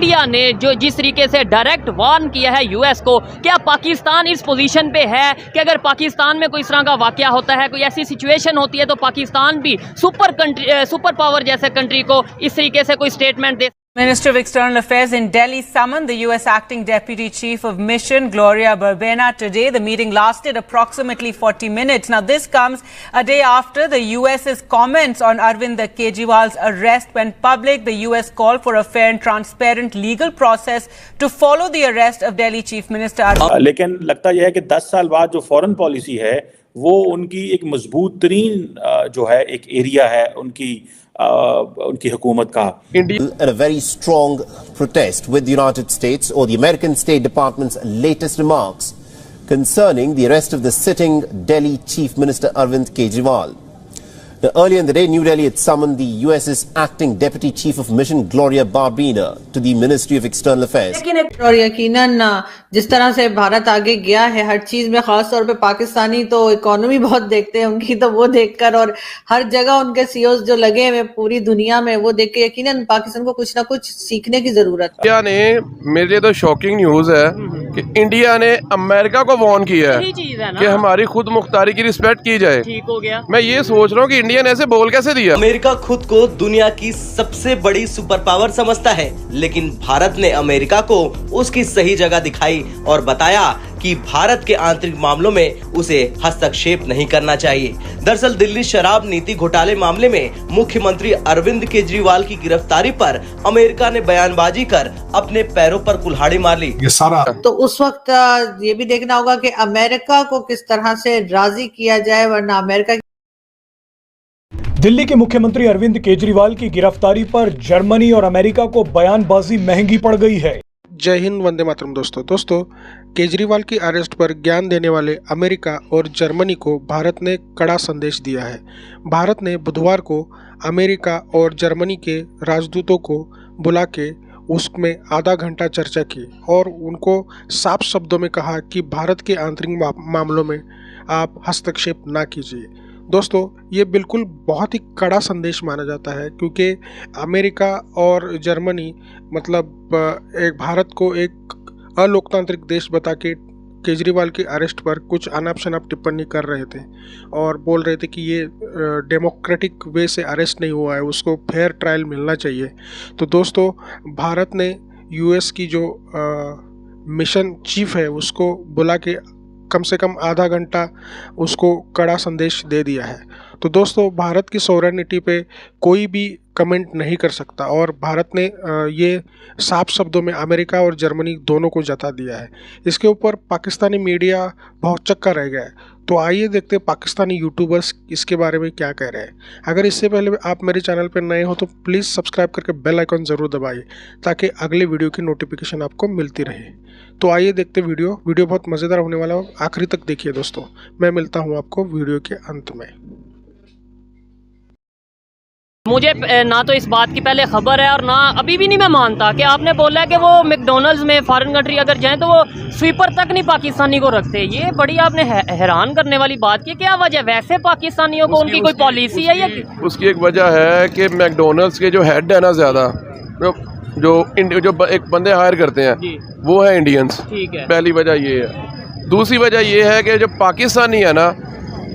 India ने जो जिस तरीके से डायरेक्ट वार्न किया है यूएस को, क्या पाकिस्तान इस पोजीशन पे है कि अगर पाकिस्तान में कोई इस तरह का वाकया होता है, कोई ऐसी सिचुएशन होती है, तो पाकिस्तान भी सुपर पावर जैसे कंट्री को इस तरीके से कोई statement they? Minister of External Affairs in Delhi summoned the U.S. Acting Deputy Chief of Mission, Gloria Barbena, today. The meeting lasted approximately 40 minutes. Now, this comes a day after the U.S.'s comments on Arvind Kejriwal's arrest went public. The U.S. called for a fair and transparent legal process to follow the arrest of Delhi Chief Minister. लेकिन लगता यह है कि 10 साल बाद जो foreign policy है वो उनकी एक मजबूत तरीन जो है एक एरिया है उनकी हुकूमत का। And a very strong protest with the United States or the American State Department's latest remarks concerning the arrest of the sitting Delhi Chief Minister Arvind Kejriwal. Now, earlier in the day, New Delhi had summoned the US's acting Deputy Chief of Mission, Gloria Barbena, to the Ministry of External Affairs. और यकीनन जिस तरह से भारत आगे गया है हर चीज में, खास तौर पे पाकिस्तानी तो इकोनॉमी बहुत देखते हैं उनकी, तो वो देखकर और हर जगह उनके सीईओज जो लगे हुए पूरी दुनिया में, वो देख के यकीनन पाकिस्तान को कुछ ना कुछ सीखने की जरूरत है। इंडिया ने, मेरे लिए तो शॉकिंग न्यूज है कि इंडिया ने अमेरिका को वार्न किया है कि हमारी खुद मुख्तारी की रिस्पेक्ट की जाए। ठीक हो गया। मैं ये सोच रहा हूँ कि इंडिया ने ऐसे बोल कैसे दिया। अमेरिका खुद को दुनिया की सबसे बड़ी सुपर पावर समझता है, लेकिन भारत ने अमेरिका को उसकी सही जगह दिखाई और बताया कि भारत के आंतरिक मामलों में उसे हस्तक्षेप नहीं करना चाहिए। दरअसल दिल्ली शराब नीति घोटाले मामले में मुख्यमंत्री अरविंद केजरीवाल की गिरफ्तारी पर अमेरिका ने बयानबाजी कर अपने पैरों पर कुल्हाड़ी मार ली। ये सारा तो उस वक्त ये भी देखना होगा कि अमेरिका को किस तरह से राजी किया जाए, वरना अमेरिका। दिल्ली के मुख्यमंत्री अरविंद केजरीवाल की गिरफ्तारी पर जर्मनी और अमेरिका को बयानबाजी महंगी पड़ गई है। जय हिंद, वंदे मातरम। दोस्तों केजरीवाल की अरेस्ट पर ज्ञान देने वाले अमेरिका और जर्मनी को भारत ने कड़ा संदेश दिया है। भारत ने बुधवार को अमेरिका और जर्मनी के राजदूतों को बुला के उसमें आधा घंटा चर्चा की और उनको साफ शब्दों में कहा कि भारत के आंतरिक मामलों में आप हस्तक्षेप ना कीजिए। दोस्तों, ये बिल्कुल बहुत ही कड़ा संदेश माना जाता है, क्योंकि अमेरिका और जर्मनी मतलब एक भारत को एक अलोकतांत्रिक देश बता के केजरीवाल की अरेस्ट पर कुछ अनाप शनाप टिप्पणी कर रहे थे और बोल रहे थे कि ये डेमोक्रेटिक वे से अरेस्ट नहीं हुआ है, उसको फेयर ट्रायल मिलना चाहिए। तो दोस्तों, भारत ने यूएस की जो मिशन चीफ है उसको बुला के कम से कम आधा घंटा उसको कड़ा संदेश दे दिया है। तो दोस्तों, भारत की सॉवरेनिटी पे कोई भी कमेंट नहीं कर सकता और भारत ने ये साफ शब्दों में अमेरिका और जर्मनी दोनों को जता दिया है। इसके ऊपर पाकिस्तानी मीडिया बहुत चक्का रह गया है। तो आइए देखते हैं पाकिस्तानी यूट्यूबर्स इसके बारे में क्या कह रहे हैं। अगर इससे पहले आप मेरे चैनल पर नए हो तो प्लीज़ सब्सक्राइब करके बेल आइकन ज़रूर दबाइए ताकि अगले वीडियो की नोटिफिकेशन आपको मिलती रहे। तो आइए देखते वीडियो बहुत मज़ेदार होने वाला है, आखिरी तक देखिए दोस्तों। मैं मिलता हूँ आपको वीडियो के अंत में। मुझे ना तो इस बात की पहले खबर है और ना अभी भी नहीं मैं मानता कि आपने बोला है कि वो मैकडोनल्ड्स में फॉरेन कंट्री अगर जाएं तो वो स्वीपर तक नहीं पाकिस्तानी को रखते। ये बड़ी आपने हैरान करने वाली बात की। क्या वजह? वैसे पाकिस्तानियों को उनकी कोई पॉलिसी है या? उसकी एक वजह है कि मैकडोनल्ड्स के जो हेड है ना, ज़्यादा जो एक बंदे हायर करते हैं वो है इंडियंस। पहली वजह ये है। दूसरी वजह ये है कि जो पाकिस्तानी है ना,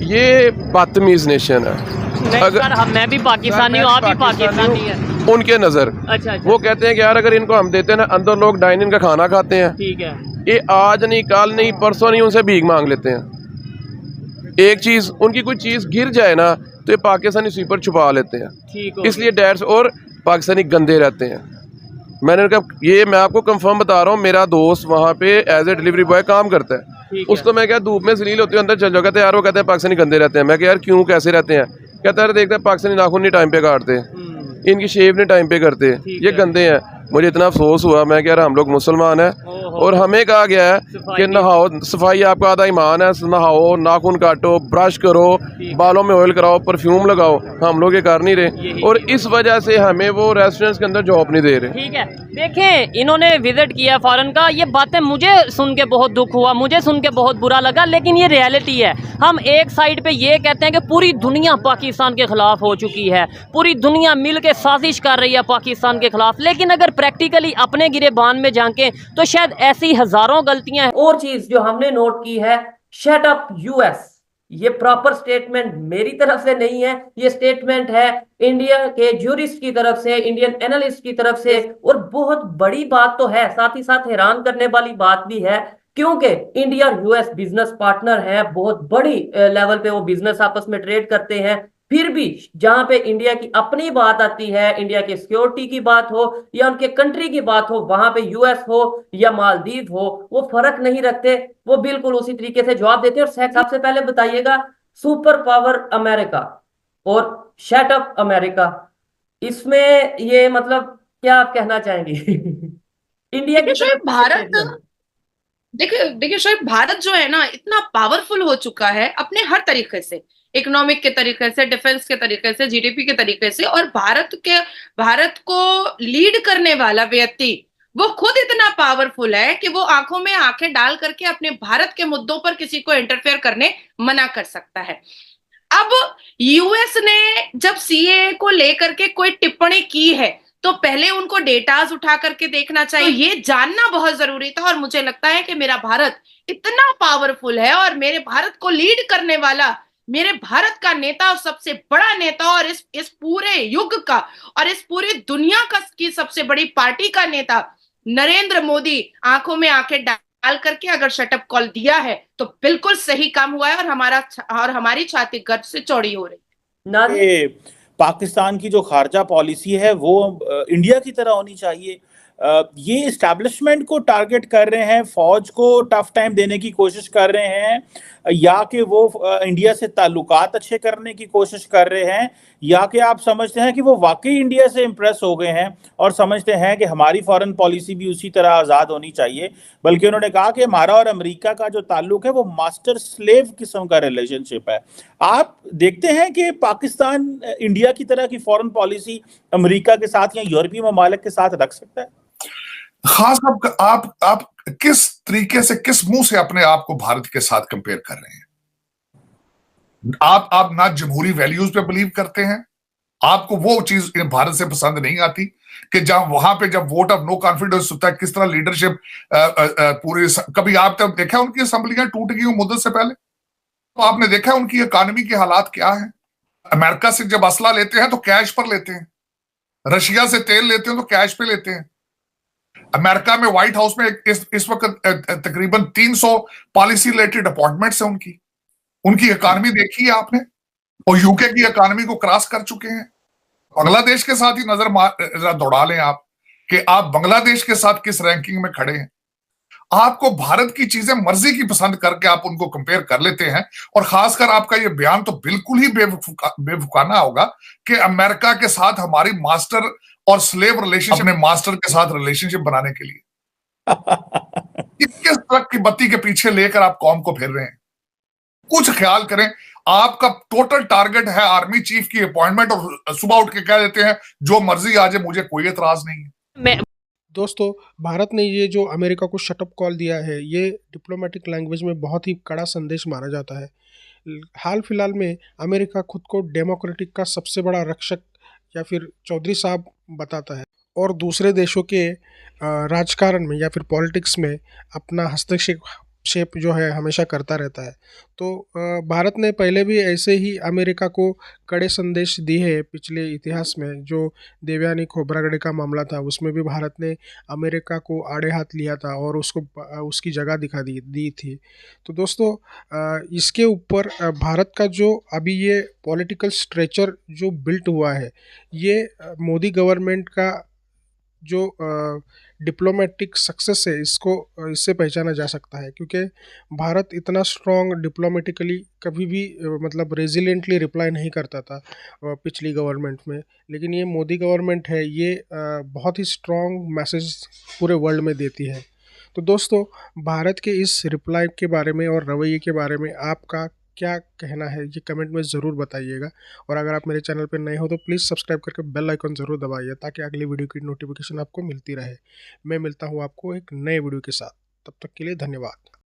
ये बदतमीज़ नेशन है। अगर मैं भी पाकिस्तानी हूँ, आप भी पाकिस्तानी हैं, उनके नज़र अच्छा। वो कहते हैं कि यार अगर इनको हम देते हैं ना, अंदर लोग डाइनिंग का खाना खाते हैं। ठीक है। ये आज नहीं, कल नहीं, परसों नहीं, उनसे भीख मांग लेते हैं। एक चीज़, उनकी कोई चीज़ गिर जाए ना तो ये पाकिस्तानी स्वीपर छुपा लेते हैं। इसलिए डैड्स और पाकिस्तानी गंदे रहते हैं। मैंने कहा, ये मैं आपको कंफर्म बता रहा हूँ, मेरा दोस्त वहाँ पे एज ए डिलीवरी बॉय काम करता है। उसको मैं क्या धूप में जलील होती हूँ, अंदर चल जाओ। कहते हैं यार, वो कहते हैं पाकिस्तानी गंदे रहते हैं। मैं क्या यार क्यों, कैसे रहते हैं? कहता है देखते हैं पाकिस्तानी नाखून नहीं टाइम पे काटते, इनकी शेव नहीं टाइम पे करते, ये गंदे हैं। मुझे इतना अफसोस हुआ। मैं कह रहा हम लोग मुसलमान हैं और हमें कहा गया है कि नहाओ, सफाई आपका आधा ईमान है, नहाओ, नाखून काटो, ब्रश करो, बालों में ऑयल कराओ, परफ्यूम लगाओ। हम लोग ये कर नहीं रहे और इस वजह से हमें वो रेस्टोरेंट्स के अंदर जॉब नहीं दे रहे। ठीक है, देखें, इन्होंने विजिट किया फॉरेन का, ये बातें मुझे सुन के बहुत दुख हुआ, मुझे सुन के बहुत बुरा लगा, लेकिन ये रियलिटी है। हम एक साइड पे ये कहते हैं कि पूरी दुनिया पाकिस्तान के खिलाफ हो चुकी है, पूरी दुनिया मिल के साजिश कर रही है पाकिस्तान के खिलाफ, लेकिन अगर प्रैक्टिकली अपने गिरेबान में झांकें तो शायद ऐसी हजारों गलतियां हैं। और चीज जो हमने नोट की है, शट अप यूएस, ये प्रॉपर स्टेटमेंट मेरी तरफ से नहीं है, ये स्टेटमेंट है इंडिया के ज्यूरिस्ट की तरफ से, इंडियन एनालिस्ट की तरफ से। और बहुत बड़ी बात तो है, साथ ही साथ हैरान करने वाली बात भी है, क्योंकि इंडिया और यूएस बिजनेस पार्टनर है, बहुत बड़ी लेवल पे वो बिजनेस आपस में ट्रेड करते हैं। फिर भी जहां पे इंडिया की अपनी बात आती है, इंडिया की सिक्योरिटी की बात हो या उनके कंट्री की बात हो, वहां पे यूएस हो या मालदीव हो, वो फर्क नहीं रखते, वो बिल्कुल उसी तरीके से जवाब देते हैं। और सबसे पहले बताइएगा, सुपर पावर अमेरिका और शट अप अमेरिका, इसमें ये मतलब क्या आप कहना चाहेंगे? इंडिया की देखिए शायद भारत जो है ना, इतना पावरफुल हो चुका है अपने हर तरीके से, इकोनॉमिक के तरीके से, डिफेंस के तरीके से, जीडीपी के तरीके से, और भारत को लीड करने वाला व्यक्ति वो खुद इतना पावरफुल है कि वो आंखों में आंखें डाल करके अपने भारत के मुद्दों पर किसी को इंटरफेयर करने मना कर सकता है। अब यूएस ने जब सीएए को लेकर के कोई टिप्पणी की है तो पहले उनको डेटाज उठा करके देखना चाहिए, ये जानना बहुत जरूरी था। और मुझे लगता है कि मेरा भारत इतना पावरफुल है और मेरे भारत को लीड करने वाला, मेरे भारत का नेता और सबसे बड़ा नेता और इस पूरे युग का और इस पूरी दुनिया की सबसे बड़ी पार्टी का नेता नरेंद्र मोदी आंखों में आंखें डाल करके अगर शटअप कॉल दिया है तो बिल्कुल सही काम हुआ है और हमारी छाती गर्व से चौड़ी हो रही है। पाकिस्तान की जो खारजा पॉलिसी है वो इंडिया की तरह होनी चाहिए। ये इस्टेब्लिशमेंट को टारगेट कर रहे हैं, फौज को टफ टाइम देने की कोशिश कर रहे हैं, या कि वो इंडिया से ताल्लुकात अच्छे करने की कोशिश कर रहे हैं, या कि आप समझते हैं कि वो वाकई इंडिया से इम्प्रेस हो गए हैं और समझते हैं कि हमारी फॉरेन पॉलिसी भी उसी तरह आज़ाद होनी चाहिए। बल्कि उन्होंने कहा कि हमारा और अमेरिका का जो ताल्लुक है वो मास्टर स्लेव किस्म का रिलेशनशिप है। आप देखते हैं कि पाकिस्तान इंडिया की तरह की फॉरेन पॉलिसी अमेरिका के साथ या यूरोपीय ममालिक के साथ रख सकता है? खास आप किस तरीके से, किस मुंह से अपने आप को भारत के साथ कंपेयर कर रहे हैं? आप ना जमहूरी वैल्यूज पे बिलीव करते हैं, आपको वो चीज भारत से पसंद नहीं आती कि जहां वहां पे जब वोट ऑफ नो कॉन्फिडेंस होता है, किस तरह लीडरशिप पूरे, कभी आप तब देखा उनकी असेंबलियां टूट गई मुद्दत से पहले? तो आपने देखा उनकी इकोनॉमी के हालात क्या है? अमेरिका से जब असला लेते हैं तो कैश पर लेते हैं, रशिया से तेल लेते हैं तो कैश पे लेते हैं। अमेरिका में व्हाइट हाउस में इस वक्त तकरीबन 300 पॉलिसी रिलेटेड अपॉइंटमेंट्स हैं उनकी इकोनॉमी देखी है आपने, और यूके की इकोनॉमी को क्रॉस कर चुके हैं। बांग्लादेश के साथ ही नजर दौड़ा लें आप कि आप बांग्लादेश के साथ किस रैंकिंग में खड़े हैं। आपको भारत की चीजें मर्जी की पसंद करके आप उनको कंपेयर कर लेते हैं, और खासकर आपका ये बयान तो बिल्कुल ही बेवकूफाना होगा कि अमेरिका के साथ हमारी मास्टर और स्लेव रिलेशनशिप, अपने मास्टर के साथ रिलेशनशिप बनाने के लिए किस ट्रक की बत्ती के पीछे लेकर आप कौम को फिर रहे हैं? कुछ ख्याल करें। आपका टोटल टारगेट है आर्मी चीफ की अपॉइंटमेंट, और सुबह उठ के कह देते हैं जो मर्जी आ जाए, मुझे कोई एतराज नहीं है। दोस्तों, भारत ने ये जो अमेरिका को शटअप कॉल दिया है, ये डिप्लोमेटिक लैंग्वेज में बहुत ही कड़ा संदेश माना जाता है। हाल फिलहाल में अमेरिका खुद को डेमोक्रेटिक का सबसे बड़ा रक्षक या फिर चौधरी साहब बताता है, और दूसरे देशों के राजकारण में या फिर पॉलिटिक्स में अपना हस्तक्षेप जो है हमेशा करता रहता है। तो भारत ने पहले भी ऐसे ही अमेरिका को कड़े संदेश दिए हैं पिछले इतिहास में। जो देवयानी खोब्रागडे का मामला था, उसमें भी भारत ने अमेरिका को आड़े हाथ लिया था और उसको उसकी जगह दिखा दी थी। तो दोस्तों, इसके ऊपर भारत का जो अभी ये पॉलिटिकल स्ट्रेचर जो बिल्ट हुआ है, ये मोदी गवर्नमेंट का जो डिप्लोमेटिक सक्सेस है, इससे पहचाना जा सकता है। क्योंकि भारत इतना स्ट्रॉन्ग डिप्लोमेटिकली कभी भी मतलब रेजिलिएंटली रिप्लाई नहीं करता था पिछली गवर्नमेंट में, लेकिन ये मोदी गवर्नमेंट है, ये बहुत ही स्ट्रॉन्ग मैसेज पूरे वर्ल्ड में देती है। तो दोस्तों, भारत के इस रिप्लाई के बारे में और रवैये के बारे में आपका क्या कहना है, ये कमेंट में ज़रूर बताइएगा। और अगर आप मेरे चैनल पर नए हो तो प्लीज़ सब्सक्राइब करके बेल आइकन ज़रूर दबाइए, ताकि अगली वीडियो की नोटिफिकेशन आपको मिलती रहे। मैं मिलता हूँ आपको एक नए वीडियो के साथ, तब तक के लिए धन्यवाद।